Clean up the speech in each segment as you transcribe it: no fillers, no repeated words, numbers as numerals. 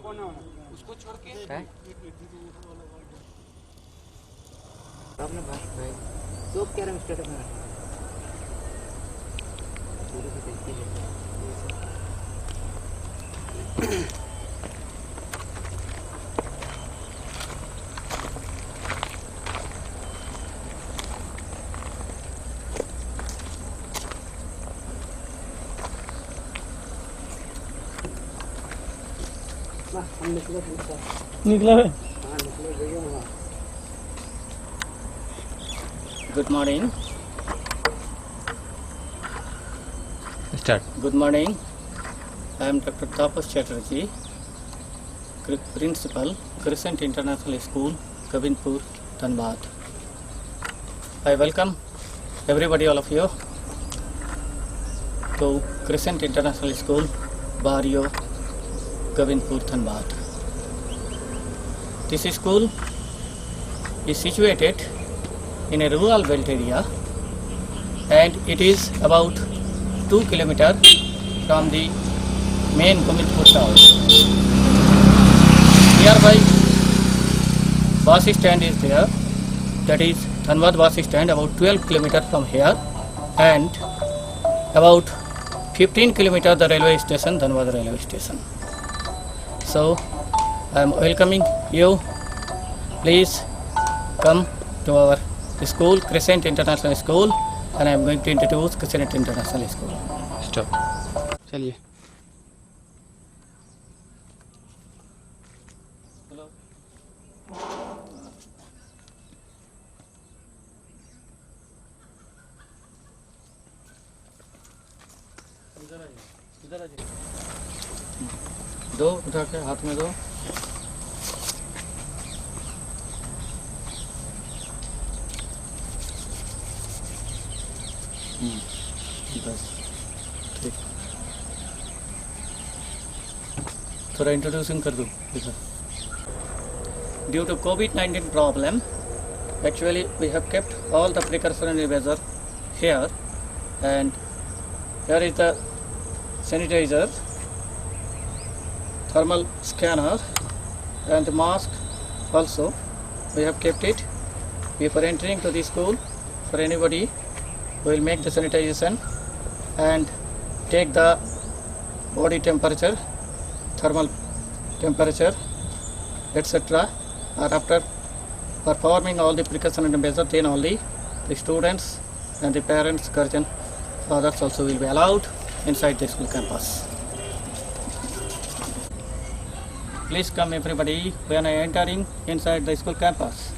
उसको छोड़ के अपने भाई भाई तो क्या रहा स्टेटस में पूरे से देखते हैं हम निकला है। हाँ निकले गए वहाँ Good morning. Start. Good morning. I am Dr. Tapas Chatterjee, Principal, Crescent International School, Kabinpur, Dhanbad. I welcome everybody, all of you, to Crescent International School, Barrio, Kabinpur, Dhanbad. This school is situated in a rural belt area, and it is about 2 kilometers from the main Kabinpur town. Nearby bus stand is there, that is Dhanbad bus stand, about 12 kilometers from here, and about 15 kilometers the railway station, Dhanbad railway station. So I am welcoming you. Please come to our school, Crescent International School, and I am going to introduce Crescent International School. Stop. चलिए। दो उठा के हाथ में दो। बस ठीक। थोड़ा इंट्रोड्यूसिंग कर दूँ। Due to COVID-19 problem, actually we have kept all the precautionary measures here, and here is the sanitizer, thermal scanner, and the mask also. We have kept it before entering to the school. For anybody, we will make the sanitization and take the body temperature, thermal temperature, etc. Or after performing all the precautionary measures, then only the students and the parents, guardian, fathers also will be allowed inside the school campus. Please come everybody when I entering inside the school campus.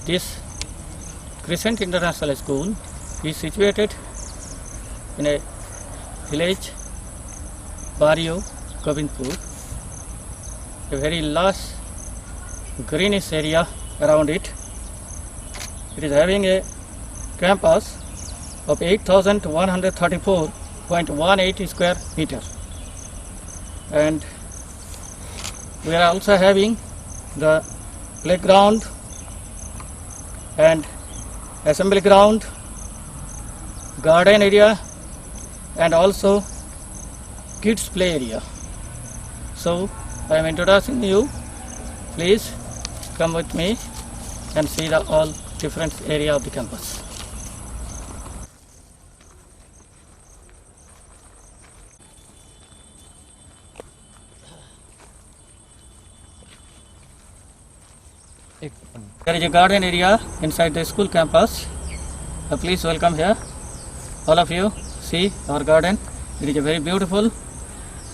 This Crescent International School is situated in a village, Barrio, Kabinpur, a very large greenish area around it. It is having a campus of 8,134.18 square meter, and we are also having the playground and assembly ground, garden area, and also kids play area. So I am introducing you. Please come with me and see the all different area of the campus. There is a garden area inside the school campus. Please welcome here. All of you see our garden. It is a very beautiful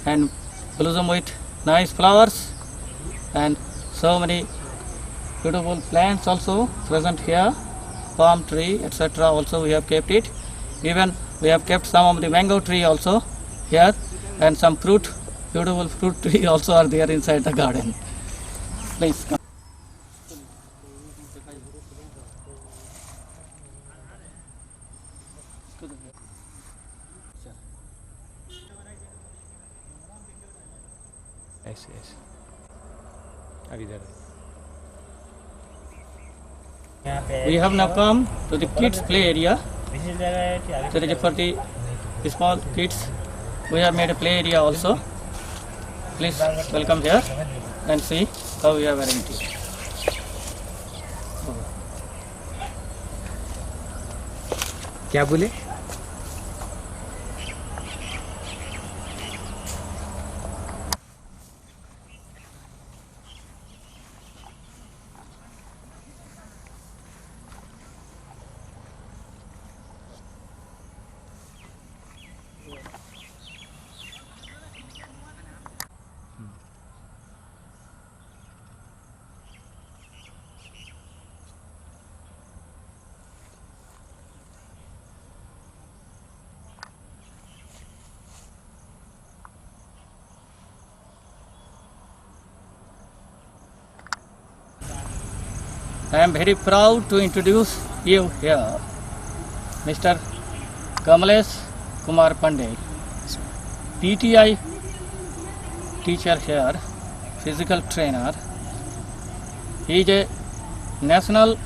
and blossom with nice flowers and so many beautiful plants also present here, palm tree, etc. also we have kept it. Even we have kept some of the mango tree also here, and some fruit, beautiful fruit tree also are there inside the garden. Please come. ऐसे ऐसे अब इधर We have now come to the kids play area. So it is for the small kids. We have made a play area also. Please welcome here and see how we have arranged it. क्या बोले I am very proud to introduce you here, Mr. Kamalesh Kumar Pandey, PTI teacher here, physical trainer. He is a national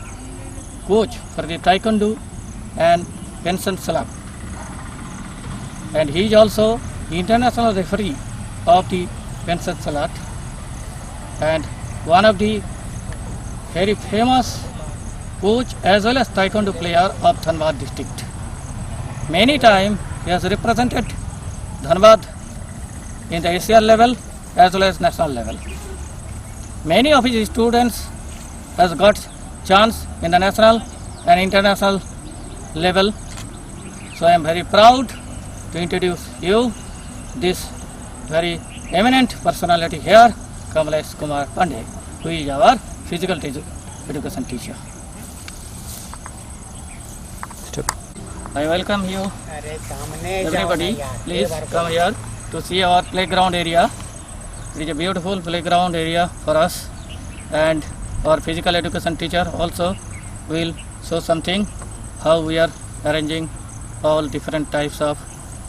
coach for the Taekwondo and Pension Club, and he is also international referee of the Pension Club and one of the very famous coach as well as Taekwondo player of Dhanbad district. Many times he has represented Dhanbad in the ASEAN level as well as national level. Many of his students has got chance in the national and international level. So I am very proud to introduce you this very eminent personality here, Kamalesh Kumar Pandey, who is our physical education teacher. Stop. I welcome you, everybody. Please come here to see our playground area. It is a beautiful playground area for us, and our physical education teacher also will show something how we are arranging all different types of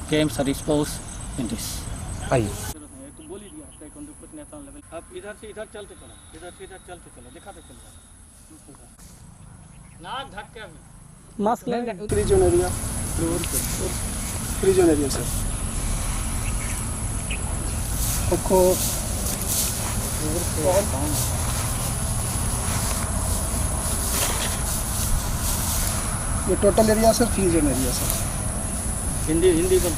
games or sports in this. आइए अब इधर से इधर चलते चलो, इधर से इधर चलते चलो, दिखाते चलो। नाक ढक के अभी। मास्क लगा free zone area free zone area sir खो ये total area sir free zone area sir Hindi Hindi बोल।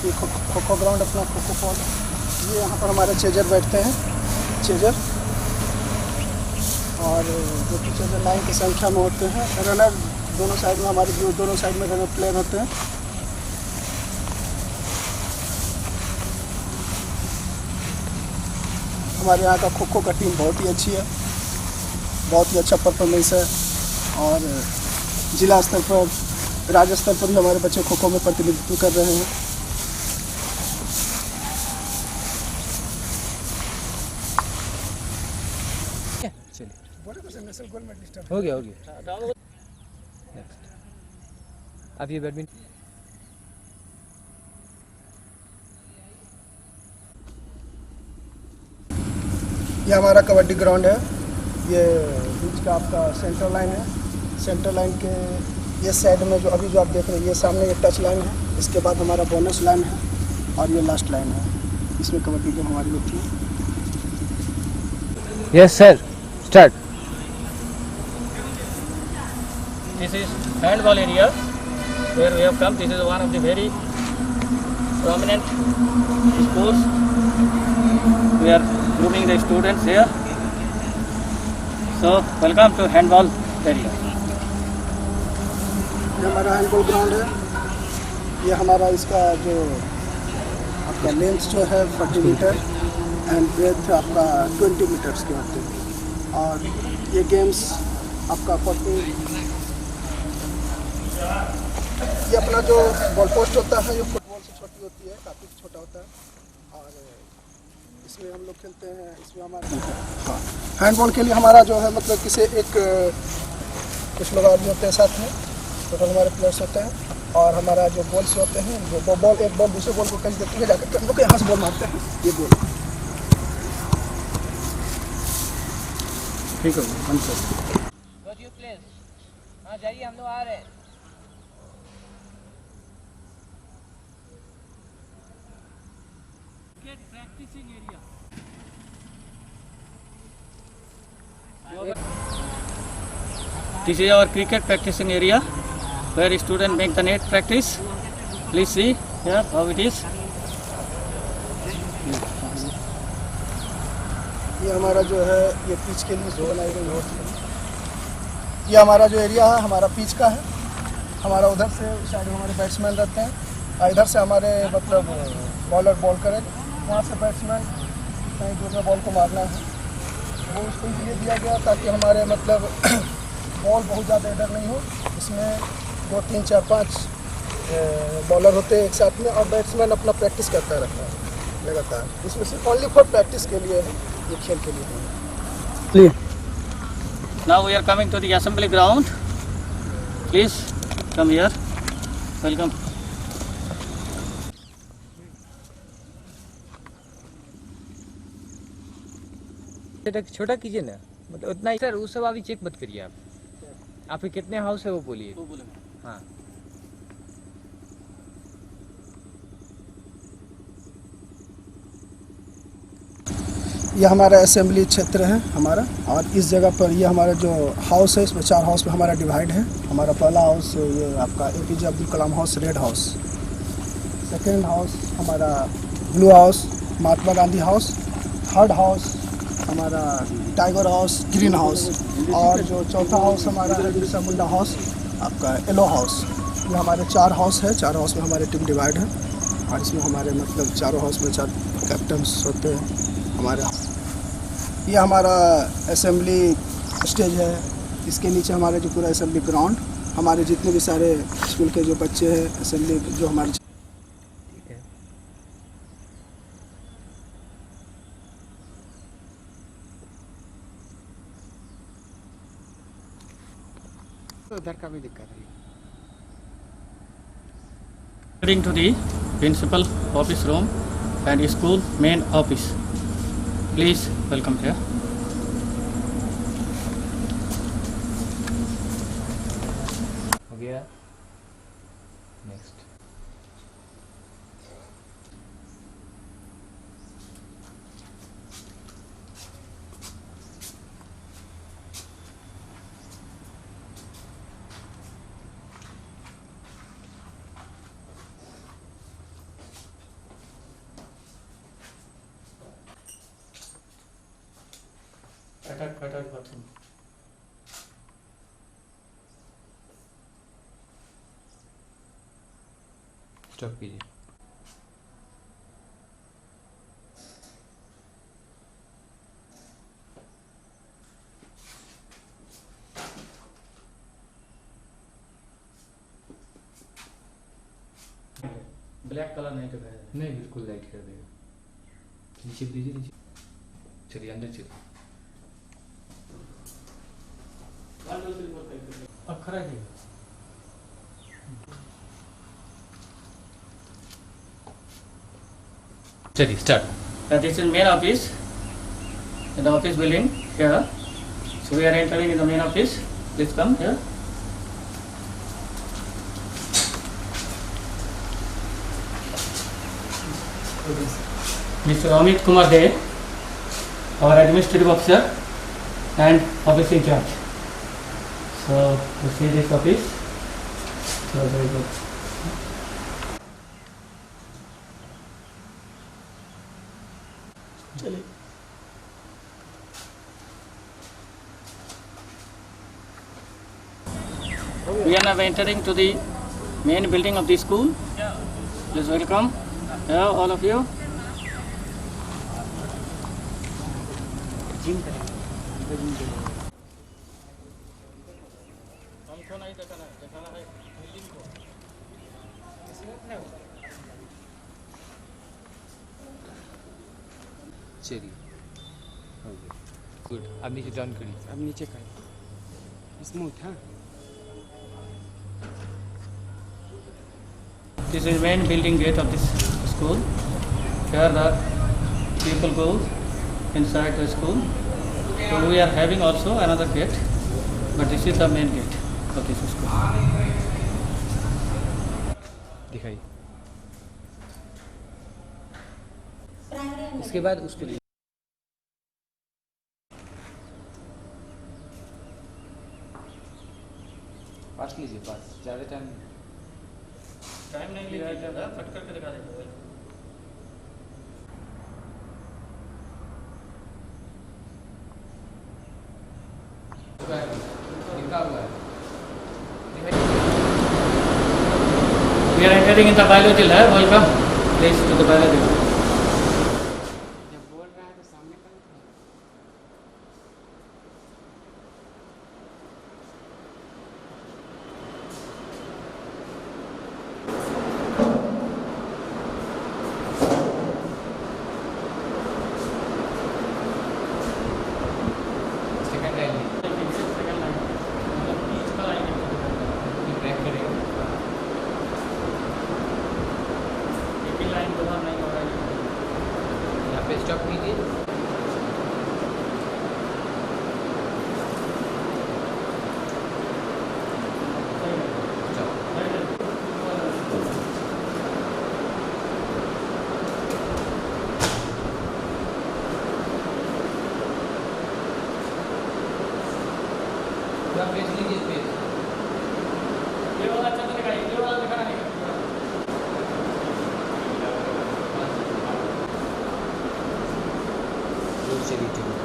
ये खो खो ग्राउंड अपना खो खो पॉल ये यहाँ पर हमारे चेजर बैठते हैं चेजर और जो कि चेजर 9 की संख्या में होते हैं रनर दोनों साइड में हमारे दोनों साइड में रनर प्लेयर होते हैं हमारे यहाँ का खो खो का टीम बहुत ही अच्छी है बहुत ही अच्छा परफॉर्मेंस है और जिला स्तर पर राज्य स्तर पर भी हमारे बच्चे खो खो में प्रतिनिधित्व कर रहे हैं हो गया अब ये बैडमिंटन ये हमारा कबड्डी ग्राउंड है ये बीच का आपका सेंटर लाइन है सेंटर लाइन के ये साइड में जो अभी जो आप देख रहे हैं ये सामने ये टच लाइन है इसके बाद हमारा बोनस लाइन है और ये लास्ट लाइन है इसमें कबड्डी गेम हमारी होती है yes sir start This is handball area where we have come. This is one of the very prominent sports. We are grooming the students here. So welcome to handball area. ये हमारा handball ground है ये हमारा इसका जो आपका length जो है 40 मीटर एंड ब्रेथ आपका 20 मीटर्स के होते हैं और ये गेम्स आपका 40, ये अपना जो बॉल पोस्ट होता है ये फुटबॉल से छोटी होती है, काफ़ी छोटा होता है। और इसमें हम लोग खेलते हैं, इसमें हमारा हैंडबॉल के लिए हमारा जो है मतलब किसी एक कुछ लोग आदमी होते हैं साथ में, टोटल हमारे प्लेयर्स होते हैं। और हमारा जो बॉल्स होते हैं वो बॉल एक बॉल दूसरे बॉल को कैच देते हुए जाकर हम लोग यहाँ से बॉल मारते हैं, ये बॉल। ठीक है, हाँ जाइए, हम लोग आ रहे हैं। This is our cricket practicing area where students make the net practice. Please see here how it is. ये हमारा जो है ये पिच के लिए बनाई गई होती है। ये हमारा जो एरिया है हमारा पिच का है। हमारा उधर से साइड में हमारे बैट्समैन रहते हैं और इधर से हमारे मतलब बॉलर बॉल करें, वहाँ से बैट्समैन कहीं दूसरे बॉल को मारना है, वो उसको इसलिए दिया गया ताकि हमारे मतलब बॉल बहुत ज़्यादा इधर नहीं हो। इसमें 2, 3, 4, 5 बॉलर होते हैं एक साथ में और बैट्समैन अपना प्रैक्टिस करता रहता है लगातार। इसमें सिर्फ ओनली फॉर प्रैक्टिस के लिए है, ये खेल के लिए है। Now we are coming to the assembly ground. Please come here. Welcome. छोटा कीजिए ना, मतलब उतना ही। सर उस सब अभी चेक मत करिए आप। आपके कितने हाउस है वो बोलिए। हाँ, ये हमारा असेंबली क्षेत्र है हमारा, और इस जगह पर ये हमारा जो हाउस है इसमें 4 हाउस में हमारा डिवाइड है। हमारा पहला हाउस ये आपका APJ Abdul Kalam house, red house. Second house हमारा blue house, Mahatma Gandhi house. Third house हमारा टाइगर हाउस, ग्रीन हाउस। और जो चौथा हाउस हमारा है बिरसा मुंडा हाउस, आपका येलो हाउस। ये हमारे 4 हाउस है, 4 हाउस में हमारे टीम डिवाइड है और इसमें हमारे मतलब चारों हाउस में 4 कैप्टन्स होते हैं हमारे। ये हमारा असेंबली स्टेज है, इसके नीचे हमारे जो पूरा असेंबली ग्राउंड, हमारे जितने भी सारे स्कूल के जो बच्चे हैं असेंबली जो हमारे ठीक है। तो उधर का भी दिक्कत है। Heading to the principal office room and school main office. Please welcome here. हो गया, नेक्स्ट। Attached bathroom. स्टॉप कीजिए। ब्लैक कलर नहीं दिखाया है। नहीं, बिल्कुल लाइट कर देगा। नीचे दीजिए, नीचे चलिए, अंदर चलिए। अब खड़ा है। चलिए, start. This is main office. In the office building here. So we are entering in the main office. Please come here. Mr. Amit Kumar De, our administrative officer and office in charge. So you see this office. So very good. We are now entering to the main building of the school. Please welcome here all of you. हमको नहीं दिखाना है, दिखाना है building को। चलिए हो गया गुड। अब नीचे टर्न करिए। अब नीचे कर स्मूथ। हाँ This is main building gate of this school. Here the people go inside the school. So we are having also another gate, but this is the main gate of this school. दिखाइए। इसके बाद उसको पास लीजिए, पास ज़्यादा time time नहीं लिया, cut करके दिखा देंगे। लिखा हुआ है। We are entering in the biology lab. Welcome, please, to the biology lab. जब बोल रहा है तो सामने कर। सेकंड लाइन में ट्रैक करेगा। यहाँ पे स्टॉप कीजिए। पूरा पेज लीजिए, पेज ये वाला अच्छा दिखाइए, ये वाला दिखाना नहीं। चलिए ठीक है।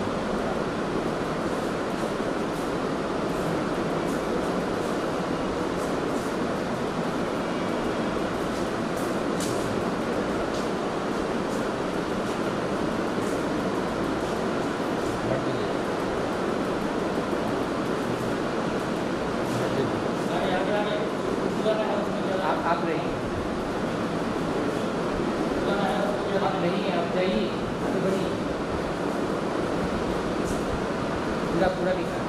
आप रहिए, आप नहीं, आप जाइए, आगे बढ़िए। पूरा पूरा लिखा है।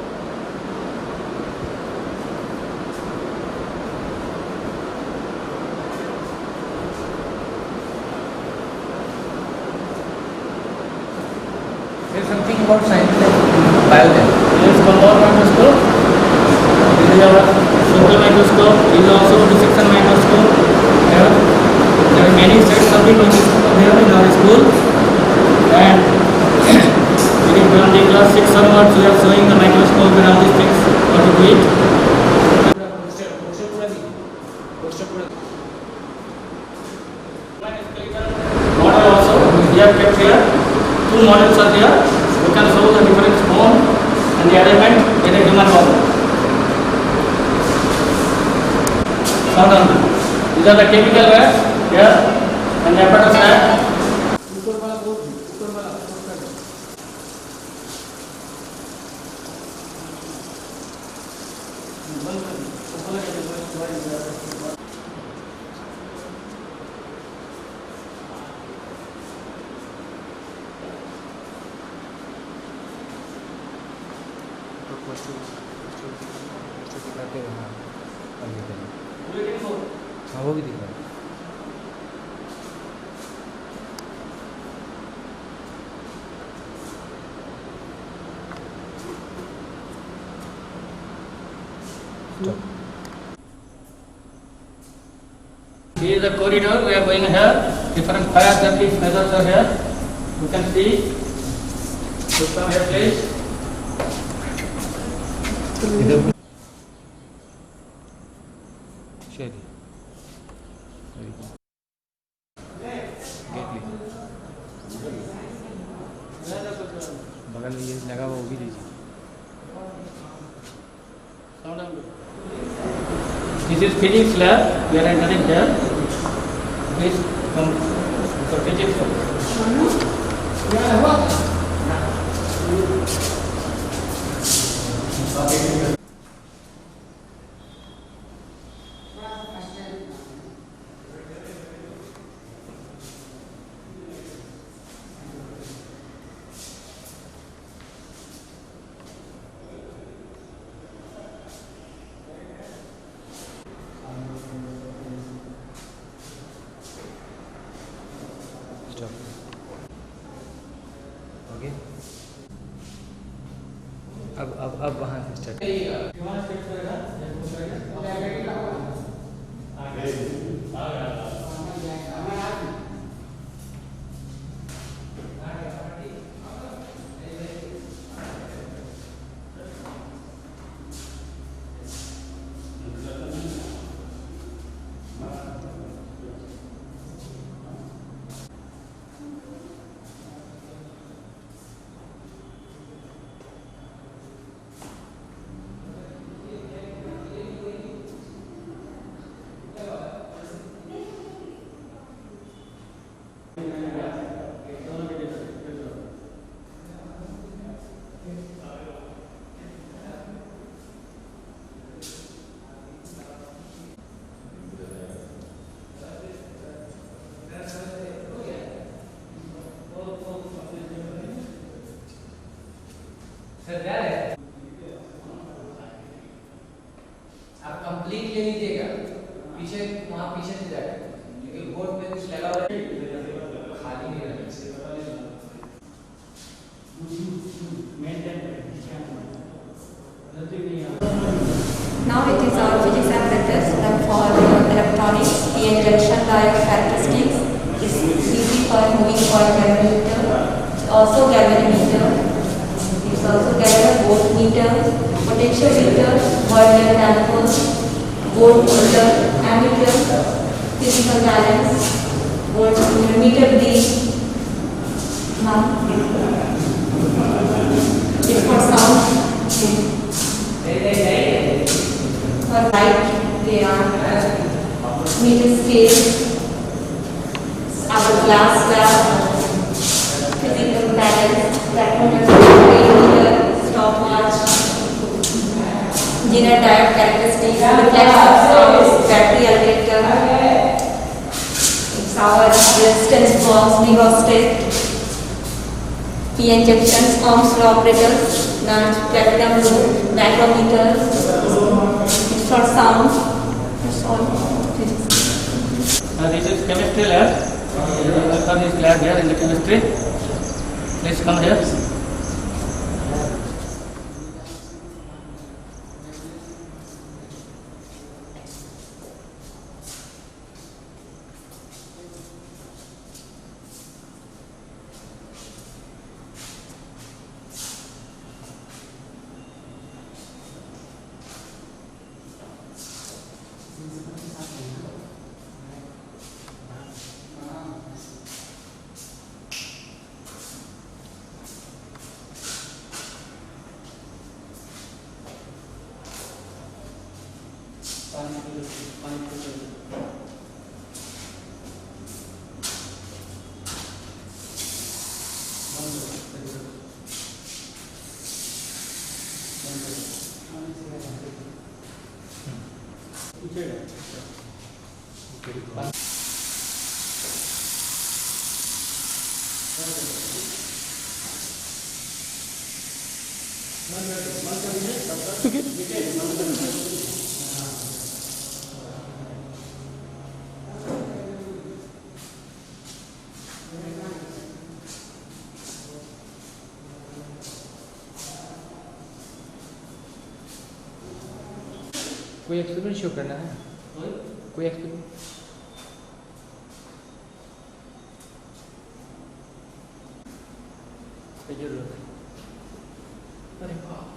There's something about science like biolab. This is color microscope. This is our simple microscope. This is also dissection microscope. There are many sets of the microscope here in our school. And from the class 6 onwards, we are showing the microscope and all these things, how to do it. Model also, we have kept here. Two models are there. We can show the different bone and the element in a human body. Sound on. These are the chemical waves here and the apparatus lab. दिखाते हैं। हाँ, हाँ वो भी दिख रहा है। Here is the corridor. We are going here. Different fire safety measures are here. You can see. You come here, please. चलिए गेट लीजिए, बगल में ये लगा हुआ वो भी लीजिए। This is physics lab. We are entering here. Please come for physics. अब वहाँ से स्टार्ट। आप कंप्लीट ले लीजिएगा, पीछे वहाँ पीछे से जाएगा क्योंकि बोर्ड पे कुछ लगा हुआ है, खाली नहीं रहना। Now it is our physics apparatus for electronics. The junction diode characteristics is easy for moving coil galvanometer. It's also galvanometer. It's also voltmeter, potentiometer, Vernier damper, voltmeter, ammeter, physical balance, voltmeter, meter read. It's for sound. For light, they are meter scale, our glass slab, physical balance, meter, stopwatch, Zener diode characteristics, reflection sounds, battery alternator, it's our resistance box, rheostat, PN junctions, Ohm's law operators, platinum loop, micrometers, it's for sound, that's all. This is chemistry lab. Welcome this lab here in the chemistry. Please come here. कोई experiment show करना है, कोई experiment. अरे बाप,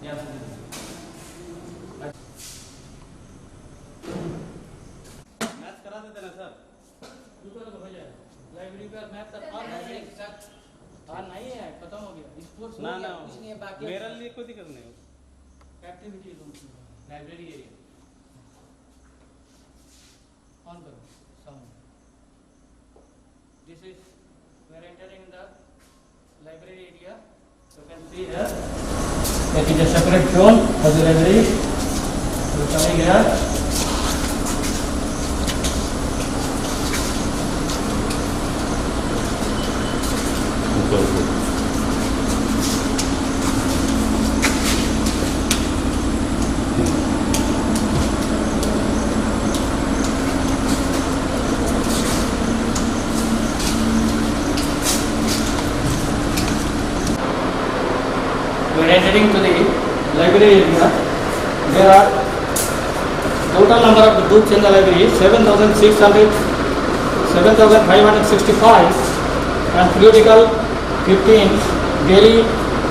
math करा देते ना sir, library का मैथ सर और नहीं है, खत्म हो गया। स्पोर्ट्स ना ना कुछ नहीं है बाकी मेरे लिए कोई दिक्कत नहीं है। एक्टिविटी लाइब्रेरी एरिया ऑन करो sound. This is we are entering the library area. You can see here that is a separate zone of the library. So coming here, we are entering to the library area. There are total number of the books in the library 7,565 and periodical 15, daily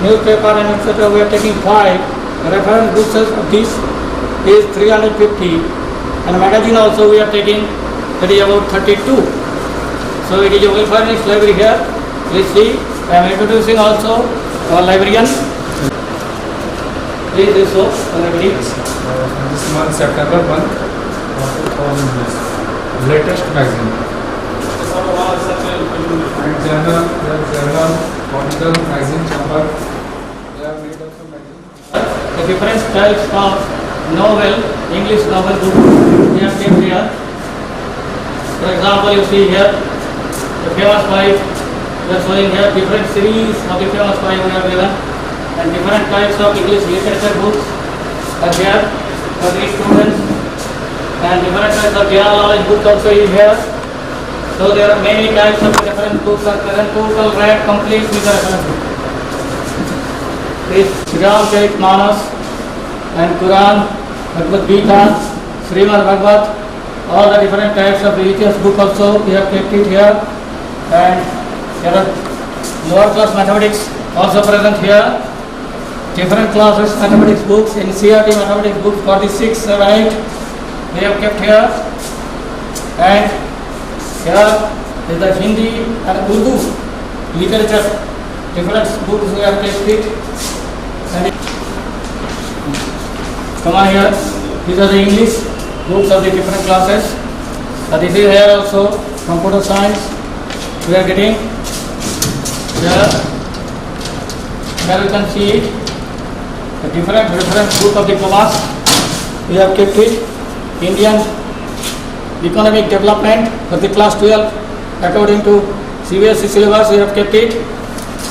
newspaper and etc. we are taking 5. Reference books of this is 350 and magazine also we are taking, that is about 32. So it is a well furnished library here. Please see, I am introducing also our librarian. Please do so, library. This month, September 1, 2000, latest magazine. And journal, political magazine, chamber. They have made also magazine. The different types of novel, English novel book we have kept here. For example, you see here the famous five. We are showing here different series of the famous five we have given, and different types of English literature books are here for the students, and different types of general knowledge books also is here. So there are many types of reference books are present. Total read complete with the reference book. This Ramcharitmanas and Quran, Bhagavad Gita, Srimad Bhagavad, all the different types of religious book also we have kept it here, and there are lower class mathematics also present here. Different classes mathematics books, NCERT mathematics books for the 6, 7, 8 they have kept here, and here is the Hindi and Urdu literature different books we have kept it. And come on here, these are the English books of the different classes. This is here also computer science we are getting here. Here you can see it, the different reference book of the class we have kept it. Indian economic development for the class 12 according to CBSE syllabus we have kept it.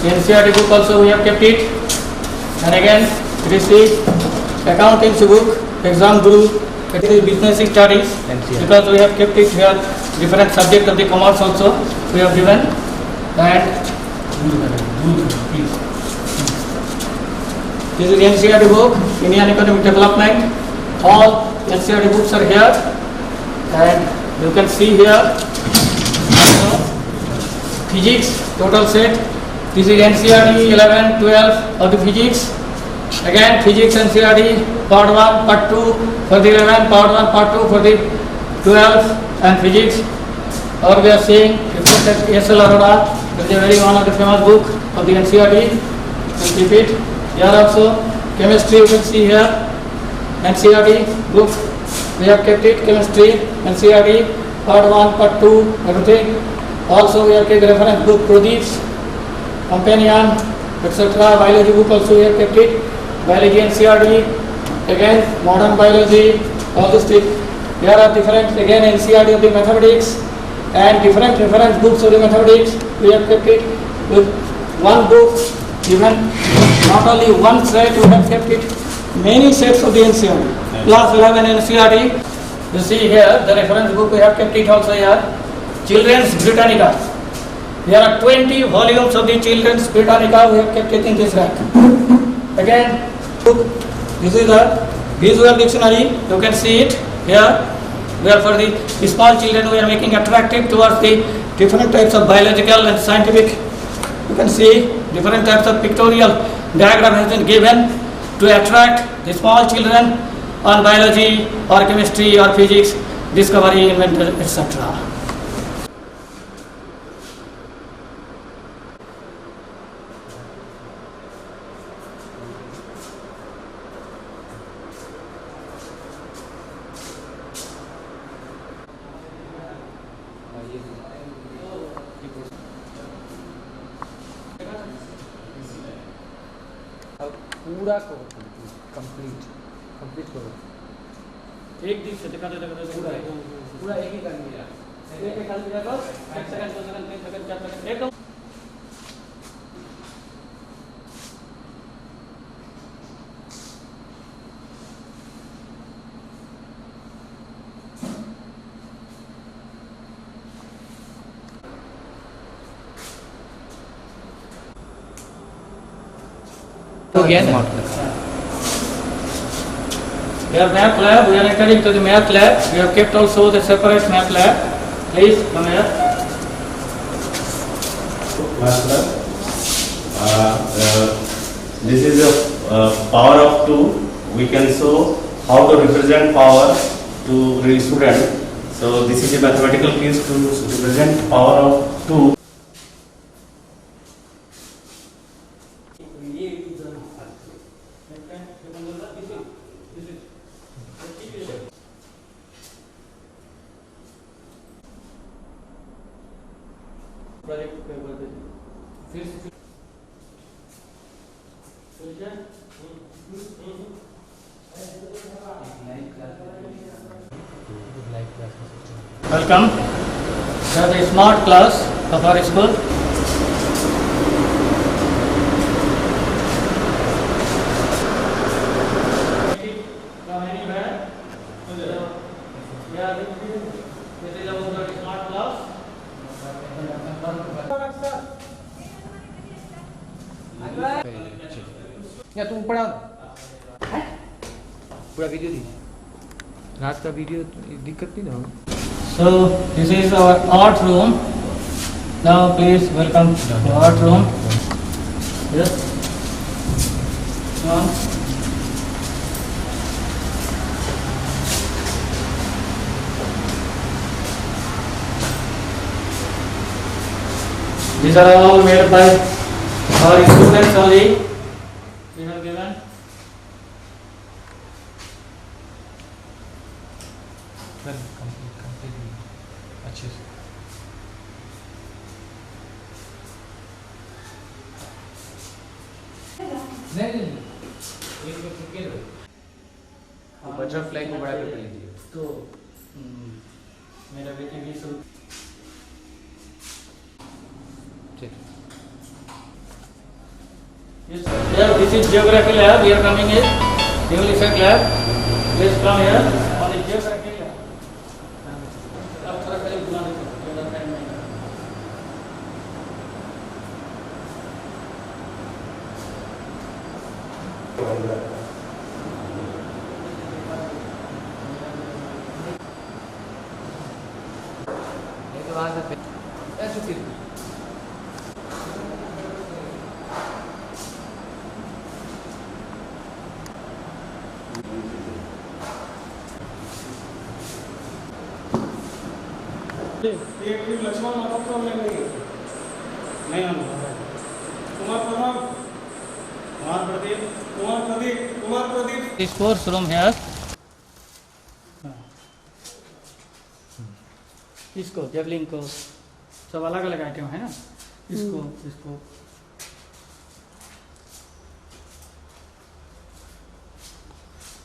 NCERT book also we have kept it. And again it is the accountancy book, exam guru, it is business studies because we have kept it here. Different subject of the commerce also we have given. And this is NCERT book, Indian economic development. All NCERT books are here, and you can see here physics total set. This is NCERT 11, 12 of the physics. Again physics NCERT part 1, part 2 for the 11, part 1, part 2 for the 12 and physics. Or we are seeing S.L. Arora, that is a very one of the famous book of the NCERT. You keep it. Here also chemistry you can see here, NCERT book we have kept it, chemistry NCERT part 1, part 2 everything. Also we have kept reference book Pradeep's companion etc. Biology book also we have kept it, biology NCERT, again modern biology, all this thing. There are different again NCERT of the mathematics and different reference books of the mathematics we have kept it with one book given. Not only one set we have kept it, many sets of the NCERT. Class 11 NCERT, you see here the reference book we have kept it also here. Children's Britannica. There are 20 volumes of the Children's Britannica we have kept it in this rack. Again, this is the visual dictionary, you can see it here. Where for the small children we are making attractive towards the different types of biological and scientific. You can see different types of pictorial diagram has been given. to attract the small children on biology or chemistry or physics, discovery, invention, etc. पूरा करो, complete करो। एक दिन से दिखा दे पूरा है, पूरा एक ही कर दिया। एक खाली दिया तो 1 सेकंड 2 सेकंड 3 सेकंड 4 सेकंड एकदम हो गया ना? Your math lab, we are entering to the math lab. We have kept also the separate math lab. Please come here. Math lab. This is a power of 2. We can show how to represent power to the student. So this is a mathematical piece to represent power of 2. Welcome to the smart class of our school. From anywhere. This is our smart class. या तुम पढ़ाओ ना, पूरा video दीजिए, रात का video दिक्कत नहीं ना होगी। So this is our art room. Now please welcome to art room. Yes. Come on. These are all made by our students only. We have given. अच्छे से नहीं एक मिनट रुकिए ना, बटरफ्लाई को बड़ा कर लीजिए। तो मेरा बेटी भी शुरू ठीक। Yes, sir. This is geography lab. We are coming in newly set lab. Please come here on the geography lab. अब थोड़ा करीब बुला दीजिए, ज़्यादा टाइम नहीं है। नहीं तो वहाँ से ऐसे फिर लक्ष्मण माता को हमने नहीं Kumar Pradeep This course room here. इसको जेवलिन को सब अलग अलग आइटम है ना, इसको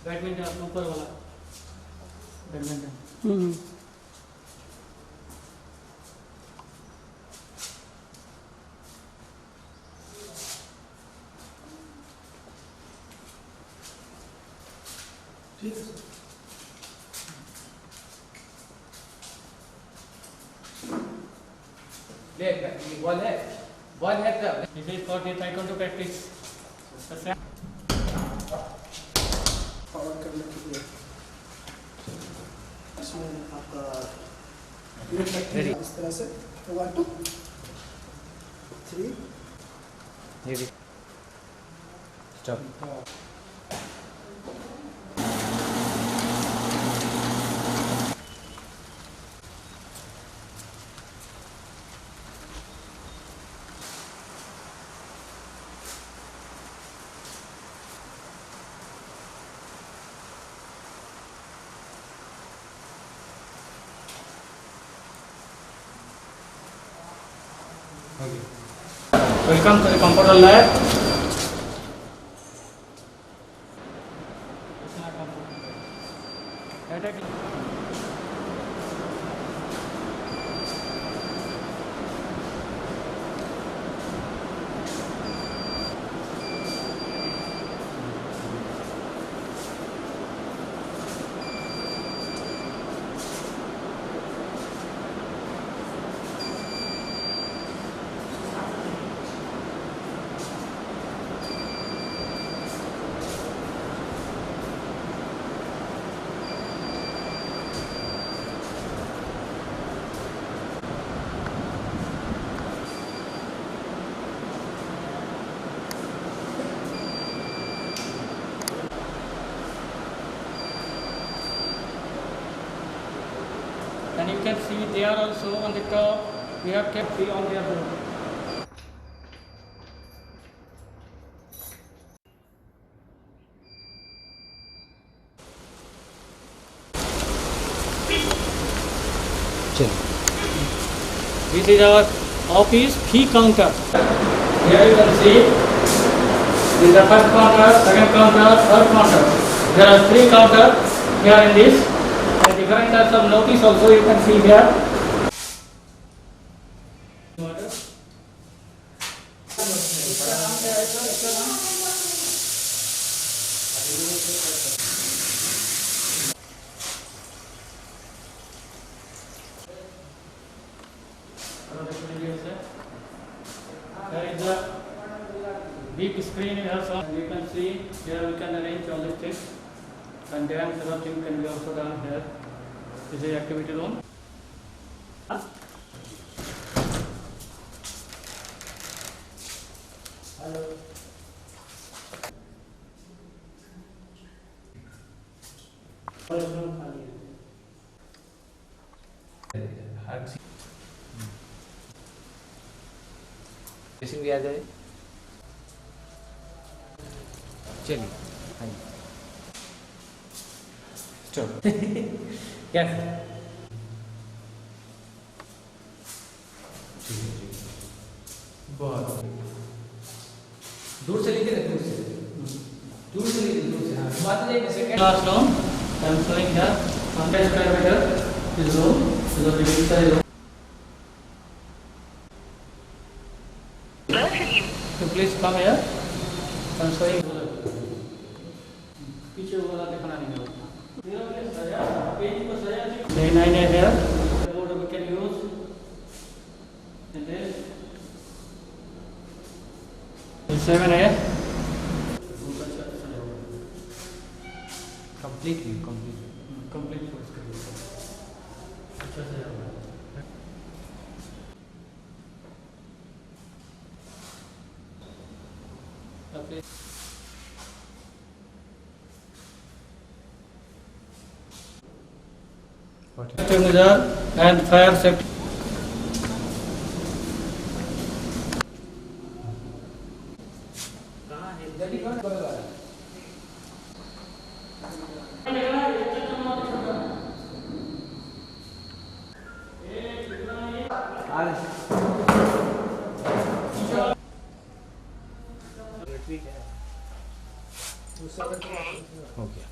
बैडमिंटन ऊपर वाला बैडमिंटन बॉल है This is for the taekwondo practice. Power करने के लिए इसमें आपका प्लेट रखी है इस तरह से 1 2 3 ये भी stop Welcome to the computer lab. And you can see there also on the top we have kept the on their board. This is our office fee counter. Here you can see this is the first counter, second counter, third counter. There are 3 counters here in this. And different types of notice also you can see here. There is a big screen here, so you can see here we can arrange all the things. And then other thing can be also done here. This is activity room. Dressing भी आ जाए। चलिए हाँ जी कैसे बहुत दूर से लीजिए दूर से लीजिए दूर से हाँ बात नहीं second Classroom. I am showing here 100 square meter is room. This is the big size room. So please come here. I am showing. पीछे वाला दिखाना नहीं होगा. Day 9 is here. The board we can use. And then 7 है. completely Complete full screen. अच्छा से जाओ. Safety measure and fire safety. हो गया